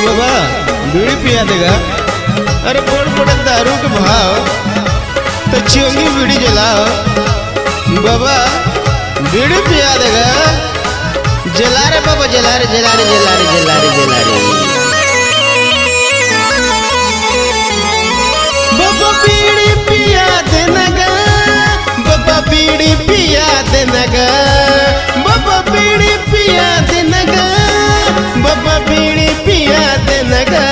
बाबा बीड़ी पिया देगा। अरे बड़ बड़े दारू के भाव तो चोंगी बीड़ी जलाओ। बाबा बीड़ी पिया देगा। जला रे बाबा, जला रे जला रे जला रे जला रे जला रे। बाबा बीड़ी पिया देना गा, बाबा बीड़ी पिया देना गा, बाबा बीड़ी पिया देना गा, बाबा बीड़ी पिया देना गा।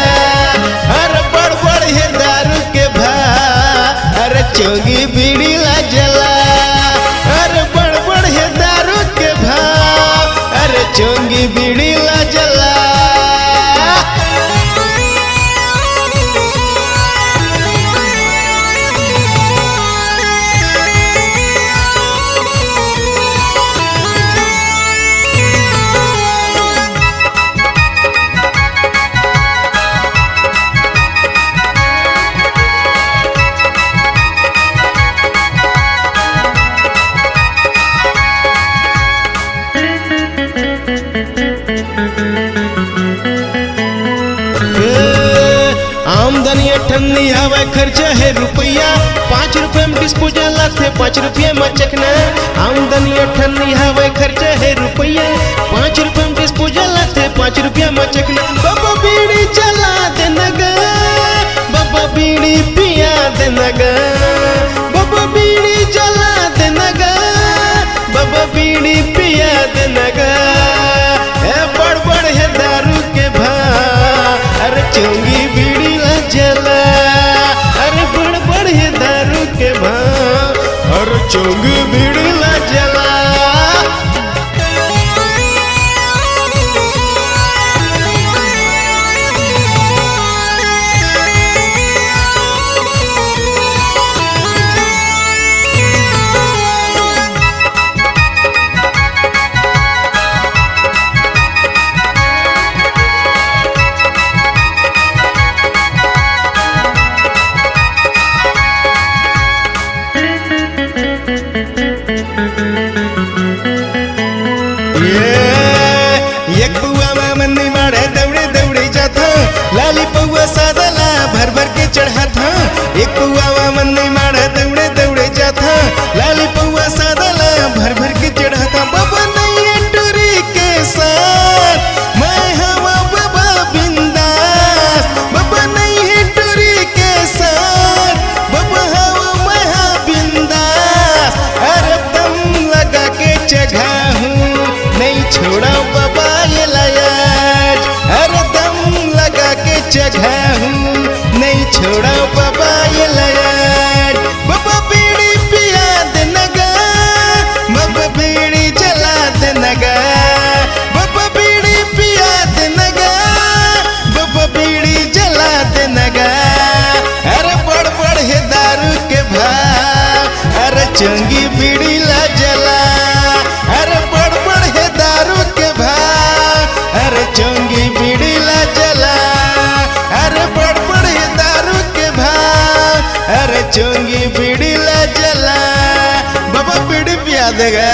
अरे बड़ बड़ है दारू के भाव, अरे चोंगी बीड़ी ला जला। अरे बड़ बड़ है दारू के भाव, अरे चोंगी बीड़ी ला जला। आमदनी ठंडी हवा खर्चा है रुपया, 5 रुपये में डिस्पोजल थे 5 रुपये में चखना। आमदनी ठंडी हवा खर्चा है रुपया, 5 रुपये में डिस्पोजल थे 5 रुपये में चखना। बाबा बीड़ी जला देना गा, बाबा बीड़ी पिया देना गा, बाबा बीड़ी जला देना गा, बाबा बीड़ी पिया देना गा। बड़ बड़ है दारू के भाव, अरे चोंगी बीड़ी ला जला। अरे बड़ बड़ है दारू के भाव, अरे चोंगी बीड़ी ला जला। एक पुआ में नहीं मारे दौड़े दौड़े जाता, लाली पुआ सादला भर भर के चढ़ा था। एक पुआ में नहीं मारे दौड़े दौड़े जाता, लाली पुआ सादला भर भर के चढ़ा था। बाबा नहीं टूरी के साथ मैं हवा बाबा बिंदास, बाबा नहीं टूरी के साथ बाबा हवा मैं बिंदास। अरे दम लगा के चढ़ा हूँ नहीं छोड़ा बाबा ये लायाज, अरे दम लगा के जगह हूँ नहीं छोड़ा बाबा ये लायाज। बाबा बीड़ी पिया देना गा, बाबा बीड़ी जला देना गा, बाबा बीड़ी पिया देना गा, बाबा बीड़ी जला देना गा। अरे बड़ बड़ है दारू के भाव, अरे चोंगी बीड़ी ला जला। अरे बड़ बड़ है दारू के भाव, अरे चोंगी बीड़ी ला जला। अरे बड़ बड़ है दारू के भाव, अरे चोंगी बीड़ी ला जला। बाबा बीड़ी पिया देगा।